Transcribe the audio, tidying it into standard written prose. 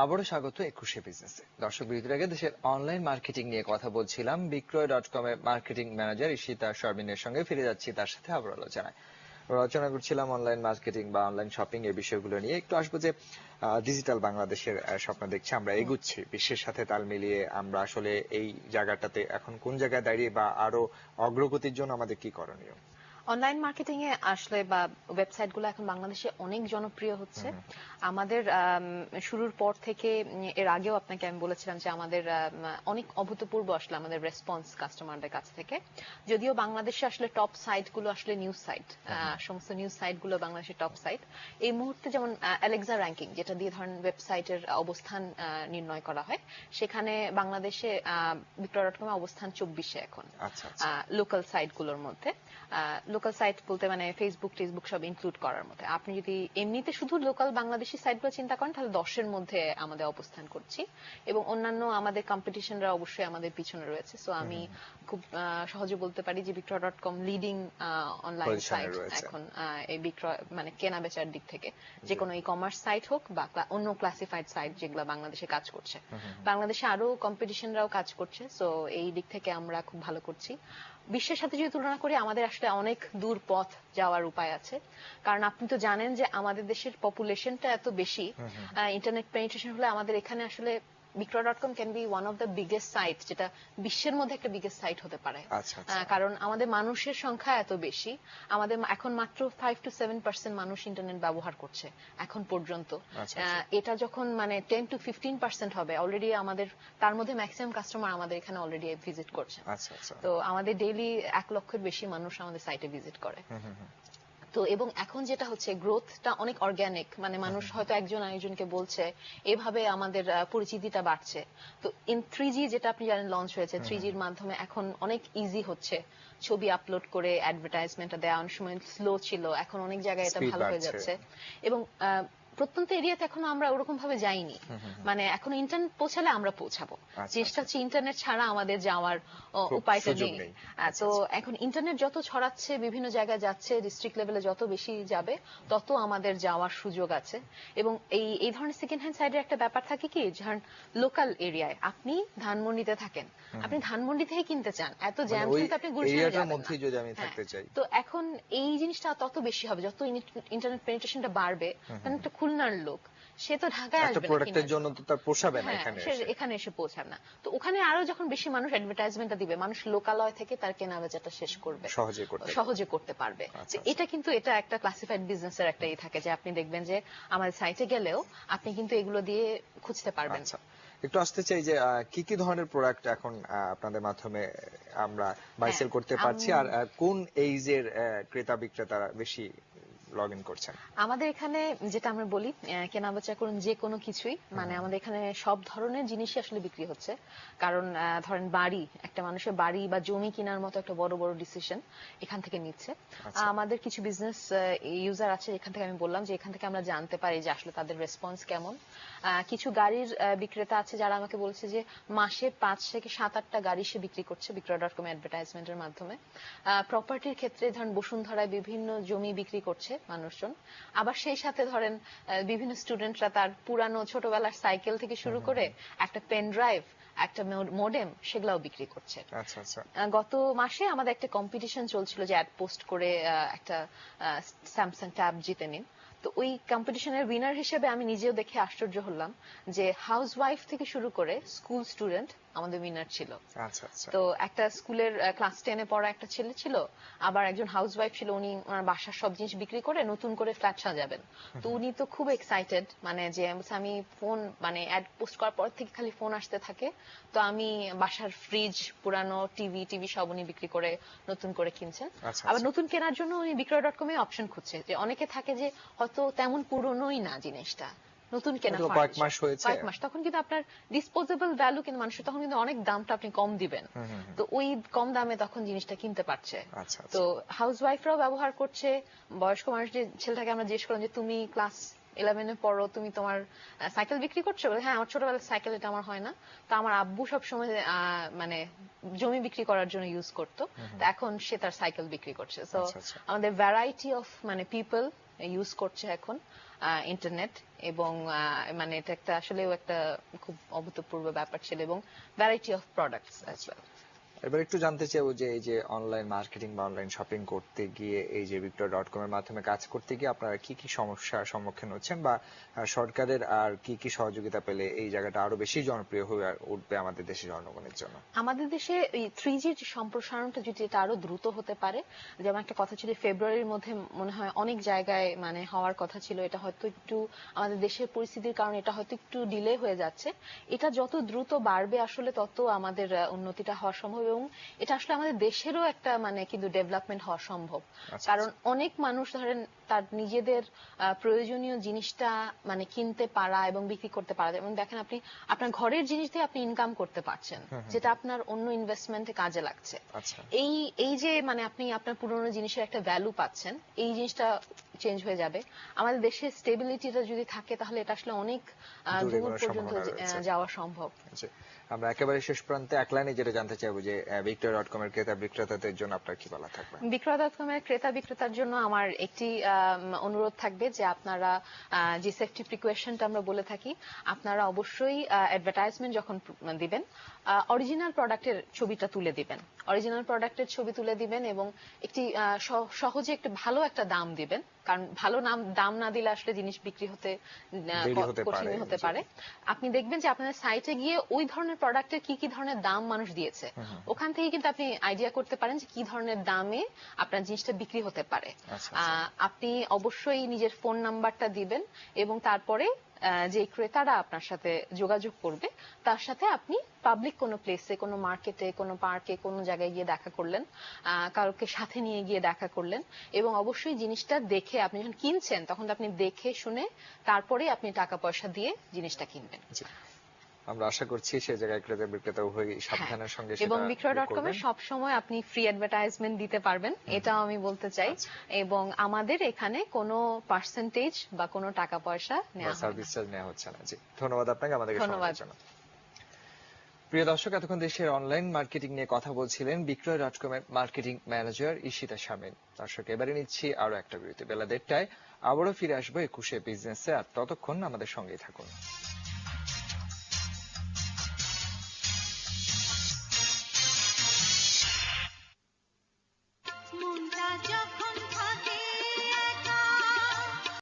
আবারও স্বাগত একুশে বিজনেসে। দর্শক বিরতির আগে দেশের অনলাইন মার্কেটিং নিয়ে কথা বলছিলাম বিক্রয়.com এর মার্কেটিং ম্যানেজার ঈশিতা শারমিনের সঙ্গে। ফিরে যাচ্ছি তার সাথে আবার আলোচনায়। আলোচনা করছিলাম অনলাইন মার্কেটিং বা অনলাইন শপিং এর বিষয়গুলো নিয়ে। একটু আসবো যে ডিজিটাল বাংলাদেশের স্বপ্ন দেখছি, আমরা এগুচ্ছি বিশ্বের সাথে তাল মিলিয়ে। আমরা আসলে এই জায়গাটাতে এখন কোন জায়গায় দাঁড়িয়ে বা আরো অগ্রগতির জন্য আমাদের কি করণীয়? অনলাইন মার্কেটিং এ আসলে বা ওয়েবসাইট গুলো এখন বাংলাদেশে অনেক জনপ্রিয় হচ্ছে। আমাদের শুরুর পর থেকে এর আগেও আপনাকে আমি বলেছিলাম যে আমাদের অনেক অভূতপূর্ব আসলে আমাদের রেসপন্স কাস্টমারদের কাছ থেকে। যদিও বাংলাদেশে আসলে টপ সাইট গুলো আসলে নিউজ সাইট, সমস্ত নিউজ সাইট গুলো বাংলাদেশের টপ সাইট এই মুহূর্তে, যেমন অ্যালেক্সা র্যাঙ্কিং যেটা দিয়ে ধরেন ওয়েবসাইটের অবস্থান নির্ণয় করা হয়, সেখানে বাংলাদেশে বিক্রয়.com এর অবস্থান 24-এ এখন লোকাল সাইট গুলোর মধ্যে। লোকাল সাইট বলতে মানে ফেসবুক টেসবুক সব ইনক্লুড করার মধ্যে। আপনি যদি এমনিতে শুধু লোকাল বাংলাদেশি সাইটগুলো চিন্তা করেন তাহলে 10-এর মধ্যে আমাদের অবস্থান করছি, এবং অন্যান্য আমাদের কম্পিটিশনরা অবশ্যই আমাদের পিছনে রয়েছে। সো আমি খুব সহজে বলতে পারি যে বিক্রয়.com লিডিং অনলাইন সাইট এখন এই বিক্রয় মানে কেনা বেচার দিক থেকে, যে কোনো ই কমার্স সাইট হোক বা অন্য ক্লাসিফাইড সাইট যেগুলো বাংলাদেশে কাজ করছে। বাংলাদেশে আরো কম্পিটিশনরাও কাজ করছে, সো এই দিক থেকে আমরা খুব ভালো করছি। বিশ্বের সাথে যদি তুলনা করি আমাদের আসলে অনেক দূর পথ যাওয়ার উপায় আছে, কারণ আপনি তো জানেন যে আমাদের দেশের পপুলেশনটা এত বেশি। ইন্টারনেট পেনিট্রেশন হলে আমাদের এখানে আসলে বিক্রয়.com can be one of the biggest site, যেটা বিশ্বের মধ্যে একটা বিগেস্ট সাইট হতে পারে। কারণ আমাদের মানুষের সংখ্যা এত বেশি। আমাদের এখন মাত্র 5 to 7% মানুষ ইন্টারনেট ব্যবহার করছে এখন পর্যন্ত। এটা যখন মানে 10 to 15% হবে, অলরেডি আমাদের তার মধ্যে ম্যাক্সিমাম কাস্টমার আমাদের এখানে অলরেডি ভিজিট করছে। তো আমাদের ডেইলি 1 লক্ষের বেশি মানুষ আমাদের সাইটে ভিজিট করে। তো এবং এখন যেটা হচ্ছে গ্রোথটা অনেক অর্গানিক, মানে মানুষ হয়তো একজন আরেকজনকে বলছে, এভাবে আমাদের পরিচিতিটা বাড়ছে। তো ইন 3G যেটা আপনি জানেন লঞ্চ হয়েছে, 3Gর মাধ্যমে এখন অনেক ইজি হচ্ছে ছবি আপলোড করে অ্যাডভার্টাইজমেন্টটা দেওয়া। অনেক সময় স্লো ছিল, এখন অনেক জায়গায় এটা ভালো হয়ে যাচ্ছে। এবং প্রত্যন্ত এরিয়াতে এখন আমরা ওরকম ভাবে যাইনি, মানে এখন ইন্টারনেট পৌঁছালে আমরা পৌঁছাবো। চেষ্টা হচ্ছে ইন্টারনেট ছাড়া আমাদের যাওয়ার উপায়টা নেই। তো এখন ইন্টারনেট যত ছড়াচ্ছে, বিভিন্ন জায়গায় যাচ্ছে, ডিস্ট্রিক্ট লেভেলে যত বেশি যাবে তত আমাদের যাওয়ার সুযোগ আছে। এবং এই ধরনের সেকেন্ড হ্যান্ড সাইডের একটা ব্যাপার থাকে কি, ধরেন লোকাল এরিয়ায় আপনি ধানমন্ডিতে থাকেন, আপনি ধানমন্ডি থেকে কিনতে চান, এত জ্যাম কিন্তু আপনি গুলশানে যাবেন না। তো এখন এই জিনিসটা তত বেশি হবে যত ইন্টারনেট পেনিট্রেশনটা বাড়বে। কারণ একটা খুলনার লোক, সে তো ঢাকায় আসবে না, প্রোডাক্টের জন্য তো তার পোষাবে না, এখানে এসে পৌঁছাবে না। তো ওখানে আরো যখন বেশি মানুষ অ্যাডভার্টাইজমেন্টটা দিবে, মানুষ লোকালয় থেকে তার কেনা বেচাটা শেষ করবে, সহজে করতে পারবে। এটা কিন্তু এটা একটা ক্লাসিফাইড বিজনেসের একটা থাকে যে আপনি দেখবেন যে আমাদের সাইটে গেলেও আপনি কিন্তু এগুলো দিয়ে খুঁজতে পারবেন। একটু আসতে চাই যে কি কি ধরনের প্রোডাক্ট এখন আপনাদের মাধ্যমে আমরা বাই সেল করতে পারছি, আর কোন এইজের ক্রেতা বিক্রেতারা বেশি লগ ইন করছেন? আমাদের এখানে যেটা আমরা বলি কেনা বেচা করুন যে কোনো কিছুই, মানে আমাদের এখানে সব ধরনের জিনিসই আসলে বিক্রি হচ্ছে। কারণ ধরেন বাড়ি, একটা মানুষের বাড়ি বা জমি কেনার মতো একটা বড় বড় ডিসিশন এখান থেকে নিচ্ছে। আমাদের কিছু বিজনেস ইউজার আছে এখান থেকে, আমি বললাম যে এখান থেকে আমরা জানতে পারি যে আসলে তাদের রেসপন্স কেমন। কিছু গাড়ির বিক্রেতা আছে যারা আমাকে বলছে যে মাসে 5 থেকে 7-8টা গাড়ি সে বিক্রি করছে বিক্রয়.com অ্যাডভার্টাইজমেন্টের মাধ্যমে। প্রপার্টির ক্ষেত্রে ধরেন বসুন্ধরায় বিভিন্ন জমি বিক্রি করছে মানুষজন। আবার সেই সাথে ধরেন বিভিন্ন স্টুডেন্টরা তার পুরানো ছোটবেলার সাইকেল থেকে শুরু করে একটা পেন ড্রাইভ, একটা মোডেম, সেগুলাও বিক্রি করছে। গত মাসে আমাদের একটা কম্পিটিশন চলছিল যে অ্যাড পোস্ট করে একটা স্যামসাং ট্যাব জিতে নিন। তো ওই কম্পিটিশনের উইনার হিসেবে আমি নিজেও দেখে আশ্চর্য হলাম যে হাউস ওয়াইফ থেকে শুরু করে স্কুল স্টুডেন্ট আমাদের উইনার ছিল। তো একটা স্কুলের ক্লাস 10-এ পড়া একটা ছেলে ছিল, আবার একজন হাউস ওয়াইফ ছিল, উনি ওনার বাসার সব জিনিস বিক্রি করে নতুন করে ফ্ল্যাট সাজাবেন। তো উনি তো খুব এক্সাইটেড, মানে যে আমি ফোন মানে অ্যাড পোস্ট করার পর থেকে খালি ফোন আসতে থাকে, তো আমি বাসার ফ্রিজ, পুরানো টিভি সব উনি বিক্রি করে নতুন করে কিনছেন। আবার নতুন কেনার জন্য উনি বিক্রয়.com এ অপশন খুঁজছে, যে অনেকে থাকে যে হয়তো তেমন পুরনোই না জিনিসটা, নতুন কেনা কয়েক মাস, তখন কিন্তু আপনার ডিসপোজেবল ভ্যালু, কিন্তু মানুষের তখন কিন্তু অনেক দামটা আপনি কম দিবেন, তো ওই কম দামে তখন জিনিসটা কিনতে পারছে। তো হাউস ওয়াইফরাও ব্যবহার করছে। বয়স্ক মানুষ, যে ছেলেটাকে আমরা জিজ্ঞেস করলাম যে তুমি ক্লাস 11-এ পড়ো, তুমি তোমার সাইকেল বিক্রি করছো? বলে, হ্যাঁ, আমার ছোটবেলার সাইকেল, এটা আমার হয় না। তো আমার আব্বু সবসময় মানে জমি বিক্রি করার জন্য ইউজ করতো, তো এখন সে তার সাইকেল বিক্রি করছে। তো আচ্ছা, আচ্ছা। আমাদের ভ্যারাইটি অফ মানে পিপল ইউজ করছে এখন ইন্টারনেট, এবং মানে এটা একটা আসলেও একটা খুব অভূতপূর্ব ব্যাপার ছিল, এবং variety of products as well. এবার একটু জানতে চাইবো যে এই যে অনলাইন মার্কেটিং বা অনলাইন শপিং করতে গিয়ে এই যে বিক্রয়.com এর মাধ্যমে কাজ করতে গিয়ে আপনারা কি কি সমস্যার সম্মুখীন হচ্ছেন, বা সরকারের আর কি কি সহযোগিতা পেলে এই জায়গাটা আরো বেশি জনপ্রিয় হয়ে উঠবে আমাদের দেশের জনগণের জন্য? আমাদের দেশে এই 3G র সম্প্রসারণটা যদি এটা আরো দ্রুত হতে পারে, যেমন একটা কথা ছিল ফেব্রুয়ারির মধ্যে মনে হয় অনেক জায়গায় মানে হওয়ার কথা ছিল, এটা হয়তো একটু আমাদের দেশের পরিস্থিতির কারণে এটা হয়তো একটু ডিলে হয়ে যাচ্ছে। এটা যত দ্রুত বাড়বে আসলে তত আমাদের উন্নতিটা হওয়া সম্ভব, এবং এটা আসলে আমাদের দেশেরও একটা মানে কিন্তু ডেভেলপমেন্ট হওয়া সম্ভব। আচ্ছা, কারণ অনেক মানুষ ধরেন তার নিজেদের প্রয়োজনীয় জিনিসটা মানে কিনতে পারা এবং বিক্রি করতে পারা, যেমন দেখেন আপনি আপনার ঘরের জিনিস দিয়ে আপনি ইনকাম করতে পারছেন, যেটা আপনার অন্য ইনভেস্টমেন্টে কাজে লাগছে। আচ্ছা। এই যে মানে আপনি আপনার পুরনো জিনিসের একটা ভ্যালু পাচ্ছেন, এই জিনিসটা চেঞ্জ হয়ে যাবে। আমাদের দেশের স্টেবিলিটিটা যদি থাকে তাহলে এটা আসলে অনেক দূরে দূর এগোনোর পর্যন্ত সম্ভাবনা রয়েছে। যাওয়া সম্ভব। আচ্ছা, আমরা একেবারে শেষ প্রান্তে এক লাইনে যেটা জানতে চাইবো যে বিক্রয়.com এর ক্রেতা বিক্রেতাদের জন্য আপনার কি বলা থাকবে? বিক্রয়.com এর ক্রেতা বিক্রেতার জন্য আমার একটি অনুরোধ থাকবে যে আপনারা যে সেফটি প্রিকশনটা আমরা বলে থাকি, আপনারা অবশ্যই অ্যাডভার্টাইজমেন্ট যখন দিবেন অরিজিনাল প্রোডাক্টের ছবিটা তুলে দিবেন, অরিজিনাল প্রোডাক্টের ছবি তুলে দিবেন, এবং একটি সহজে একটু ভালো একটা দাম দিবেন, কারণ ভালো দাম না দিলে আসলে জিনিস বিক্রি হতে কঠিন হতে পারে। আপনি দেখবেন যে আপনাদের সাইটে গিয়ে ওই ধরনের প্রোডাক্টের কি কি ধরনের দাম মানুষ দিয়েছে, ওখান থেকে কিন্তু আপনি আইডিয়া করতে পারেন যে কি ধরনের দামে আপনার জিনিসটা বিক্রি হতে পারে। আপনি অবশ্যই নিজের ফোন নাম্বারটা দিবেন, এবং তারপরে যে ক্রেতারা আপনার সাথে যোগাযোগ করবে তার সাথে আপনি পাবলিক কোনো প্লেসে, কোনো মার্কেটে, কোনো পার্কে, কোনো জায়গায় গিয়ে দেখা করলেন, কাউকে সাথে নিয়ে গিয়ে দেখা করলেন, এবং অবশ্যই জিনিসটা দেখে আপনি যখন কিনছেন তখন আপনি দেখে শুনে তারপরে আপনি টাকা পয়সা দিয়ে জিনিসটা কিনবেন। আমরা আশা করছি সেই জায়গায় ক্রেতা বিক্রেতা উভয়ই সাবধানের সঙ্গে এবং বিক্রয়.com এ সব সময় আপনি ফ্রি অ্যাডভার্টাইজমেন্ট দিতে পারবেন, এটাও আমি বলতে চাই। এবং আমাদের এখানে কোনো পার্সেন্টেজ বা কোনো টাকা পয়সা নেওয়া সার্ভিস চার্জ নেওয়া হচ্ছে না। জি, ধন্যবাদ আপনাকে আমাদেরকে সময় দেওয়ার জন্য। প্রিয় দর্শক, এতক্ষণ দেশের অনলাইন মার্কেটিং নিয়ে কথা বলছিলেন বিক্রয়.com এর মার্কেটিং ম্যানেজার ঈশিতা শারমিন। দর্শক, এবারে নিচ্ছি আরো একটা বিরতি। বেলা 1:30টায় আবারও ফিরে আসবো 21শে বিজনেসে, আর ততক্ষণ আমাদের সঙ্গেই থাকুন।